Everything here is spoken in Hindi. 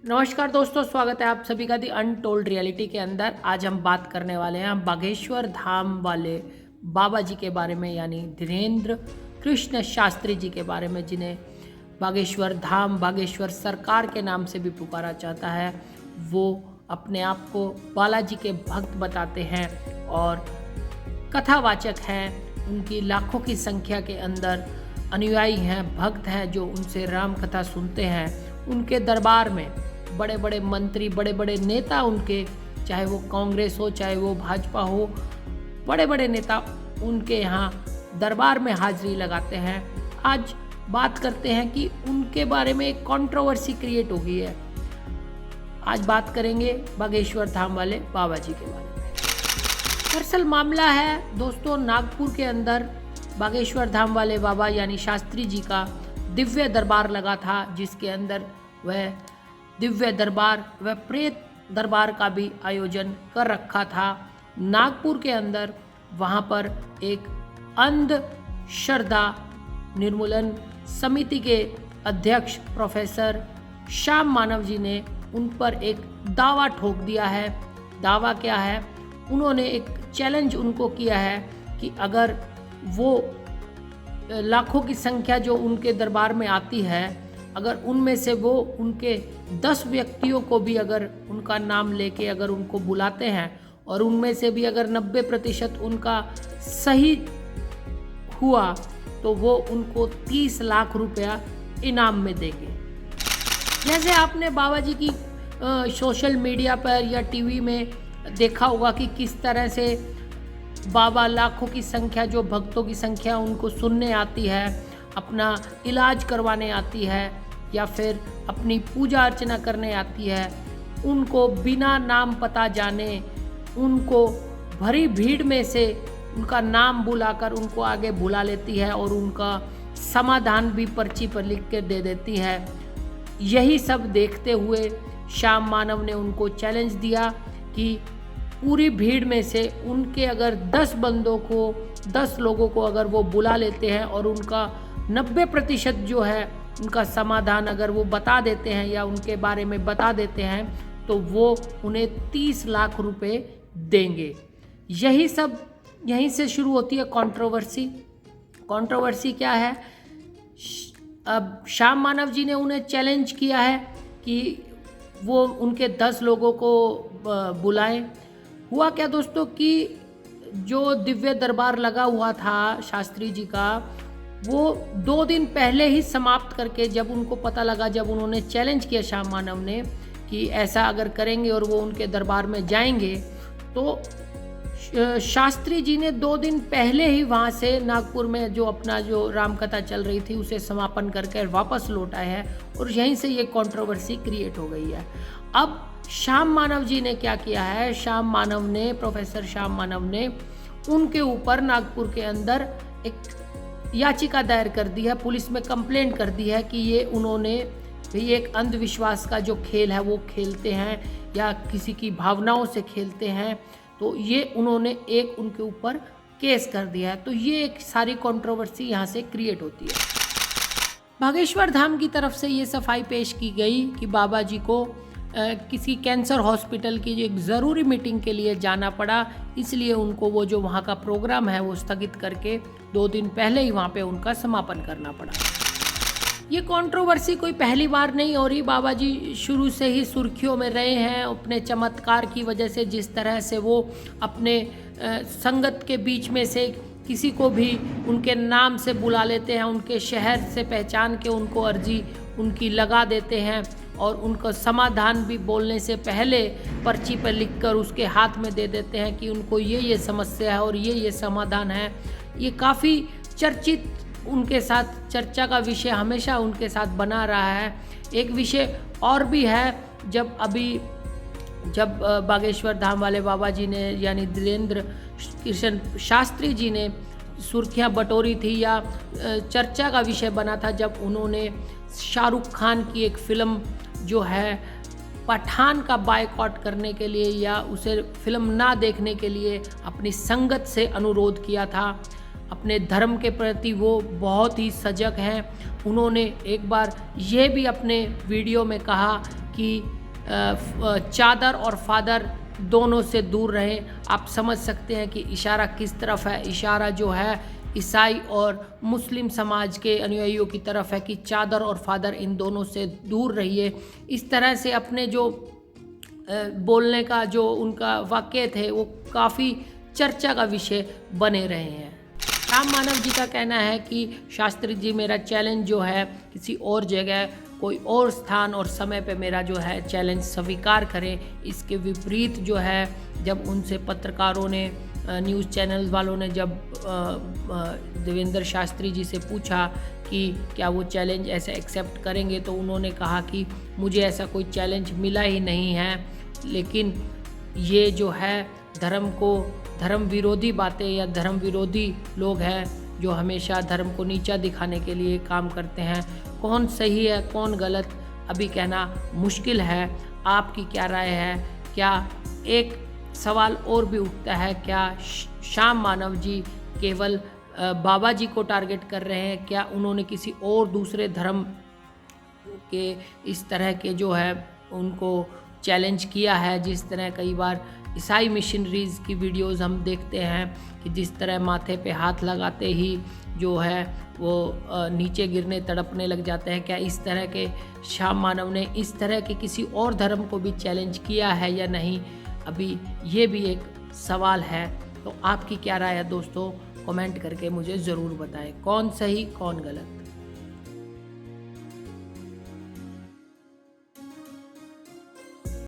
नमस्कार दोस्तों, स्वागत है आप सभी का दी अनटोल्ड रियलिटी के अंदर। आज हम बात करने वाले हैं बागेश्वर धाम वाले बाबा जी के बारे में, यानी धीरेन्द्र कृष्ण शास्त्री जी के बारे में, जिन्हें बागेश्वर धाम, बागेश्वर सरकार के नाम से भी पुकारा जाता है। वो अपने आप को बालाजी के भक्त बताते हैं और कथावाचक हैं। उनकी लाखों की संख्या के अंदर अनुयायी हैं, भक्त हैं, जो उनसे राम कथा सुनते हैं। उनके दरबार में बड़े बड़े मंत्री, बड़े बड़े नेता उनके, चाहे वो कांग्रेस हो चाहे वो भाजपा हो, बड़े बड़े नेता उनके यहाँ दरबार में हाजिरी लगाते हैं। आज बात करते हैं कि उनके बारे में एक कंट्रोवर्सी क्रिएट हो गई है। आज बात करेंगे बागेश्वर धाम वाले बाबा जी के बारे में। दरअसल मामला है दोस्तों, नागपुर के अंदर बागेश्वर धाम वाले बाबा यानी शास्त्री जी का दिव्य दरबार लगा था, जिसके अंदर वह दिव्य दरबार व प्रेत दरबार का भी आयोजन कर रखा था नागपुर के अंदर। वहाँ पर एक अंधश्रद्धा निर्मूलन समिति के अध्यक्ष प्रोफेसर श्याम मानव जी ने उन पर एक दावा ठोक दिया है। दावा क्या है? उन्होंने एक चैलेंज उनको किया है कि अगर वो लाखों की संख्या जो उनके दरबार में आती है, अगर उनमें से वो उनके 10 व्यक्तियों को भी अगर उनका नाम लेके अगर उनको बुलाते हैं और उनमें से भी अगर 90% उनका सही हुआ तो वो उनको 30 लाख रुपया इनाम में देंगे। जैसे आपने बाबा जी की सोशल मीडिया पर या टीवी में देखा होगा कि किस तरह से बाबा लाखों की संख्या, जो भक्तों की संख्या उनको सुनने आती है, अपना इलाज करवाने आती है या फिर अपनी पूजा अर्चना करने आती है, उनको बिना नाम पता जाने उनको भरी भीड़ में से उनका नाम बुलाकर उनको आगे बुला लेती है और उनका समाधान भी पर्ची पर लिख कर दे देती है। यही सब देखते हुए श्याम मानव ने उनको चैलेंज दिया कि पूरी भीड़ में से उनके अगर 10 बंदों को, 10 लोगों को अगर वो बुला लेते हैं और उनका 90% जो है उनका समाधान अगर वो बता देते हैं या उनके बारे में बता देते हैं, तो वो उन्हें 30 लाख रुपए देंगे। यही सब यहीं से शुरू होती है कंट्रोवर्सी। कंट्रोवर्सी क्या है? अब श्याम मानव जी ने उन्हें चैलेंज किया है कि वो उनके 10 लोगों को बुलाएं। हुआ क्या दोस्तों कि जो दिव्य दरबार लगा हुआ था शास्त्री जी का, वो 2 दिन पहले ही समाप्त करके, जब उनको पता लगा, जब उन्होंने चैलेंज किया श्याम मानव ने कि ऐसा अगर करेंगे और वो उनके दरबार में जाएंगे, तो शास्त्री जी ने 2 दिन पहले ही वहाँ से नागपुर में जो अपना जो रामकथा चल रही थी उसे समापन करके वापस लौट आए हैं और यहीं से ये कंट्रोवर्सी क्रिएट हो गई है। अब श्याम मानव जी ने क्या किया है? श्याम मानव ने, प्रोफेसर श्याम मानव ने उनके ऊपर नागपुर के अंदर एक याचिका दायर कर दी है, पुलिस में कंप्लेंट कर दी है कि ये उन्होंने भी एक अंधविश्वास का जो खेल है वो खेलते हैं या किसी की भावनाओं से खेलते हैं। तो ये उन्होंने एक उनके ऊपर केस कर दिया है। तो ये एक सारी कंट्रोवर्सी यहाँ से क्रिएट होती है। बागेश्वर धाम की तरफ से ये सफाई पेश की गई कि बाबा जी को किसी कैंसर हॉस्पिटल की एक ज़रूरी मीटिंग के लिए जाना पड़ा, इसलिए उनको वो जो वहाँ का प्रोग्राम है वो स्थगित करके 2 दिन पहले ही वहाँ पे उनका समापन करना पड़ा। ये कंट्रोवर्सी कोई पहली बार नहीं हो रही। बाबा जी शुरू से ही सुर्खियों में रहे हैं अपने चमत्कार की वजह से। जिस तरह से वो अपने संगत के बीच में से किसी को भी उनके नाम से बुला लेते हैं, उनके शहर से पहचान के उनको अर्जी उनकी लगा देते हैं और उनको समाधान भी बोलने से पहले पर्ची पर लिखकर उसके हाथ में दे देते हैं कि उनको ये समस्या है और ये समाधान है। ये काफ़ी चर्चित, उनके साथ चर्चा का विषय हमेशा उनके साथ बना रहा है। एक विषय और भी है, जब बागेश्वर धाम वाले बाबा जी ने यानी धीरेन्द्र कृष्ण शास्त्री जी ने सुर्खियां बटोरी थी या चर्चा का विषय बना था, जब उन्होंने शाहरुख खान की एक फिल्म जो है पठान का बायकॉट करने के लिए या उसे फिल्म ना देखने के लिए अपनी संगत से अनुरोध किया था। अपने धर्म के प्रति वो बहुत ही सजग हैं। उन्होंने एक बार ये भी अपने वीडियो में कहा कि चादर और फादर दोनों से दूर रहें। आप समझ सकते हैं कि इशारा किस तरफ है। इशारा जो है ईसाई और मुस्लिम समाज के अनुयायियों की तरफ है कि चादर और फादर इन दोनों से दूर रहिए। इस तरह से अपने जो बोलने का जो उनका वाक्य थे वो काफ़ी चर्चा का विषय बने रहे हैं। श्याम मानव जी का कहना है कि शास्त्री जी, मेरा चैलेंज जो है किसी और जगह, कोई और स्थान और समय पे मेरा जो है चैलेंज स्वीकार करें। इसके विपरीत जो है जब उनसे पत्रकारों ने, न्यूज़ चैनल वालों ने जब देवेंद्र शास्त्री जी से पूछा कि क्या वो चैलेंज ऐसे एक्सेप्ट करेंगे, तो उन्होंने कहा कि मुझे ऐसा कोई चैलेंज मिला ही नहीं है, लेकिन ये जो है धर्म विरोधी बातें या धर्म विरोधी लोग हैं जो हमेशा धर्म को नीचा दिखाने के लिए काम करते हैं। कौन सही है कौन गलत अभी कहना मुश्किल है। आपकी क्या राय है? क्या एक सवाल और भी उठता है, क्या श्याम मानव जी केवल बाबा जी को टारगेट कर रहे हैं? क्या उन्होंने किसी और दूसरे धर्म के इस तरह के जो है उनको चैलेंज किया है? जिस तरह कई बार ईसाई मिशनरीज़ की वीडियोस हम देखते हैं कि जिस तरह माथे पे हाथ लगाते ही जो है वो नीचे गिरने तड़पने लग जाते हैं। क्या इस तरह के श्याम मानव ने इस तरह के किसी और धर्म को भी चैलेंज किया है या नहीं? अभी ये भी एक सवाल है। तो आपकी क्या राय है दोस्तों? कमेंट करके मुझे ज़रूर बताएं कौन सही कौन गलत।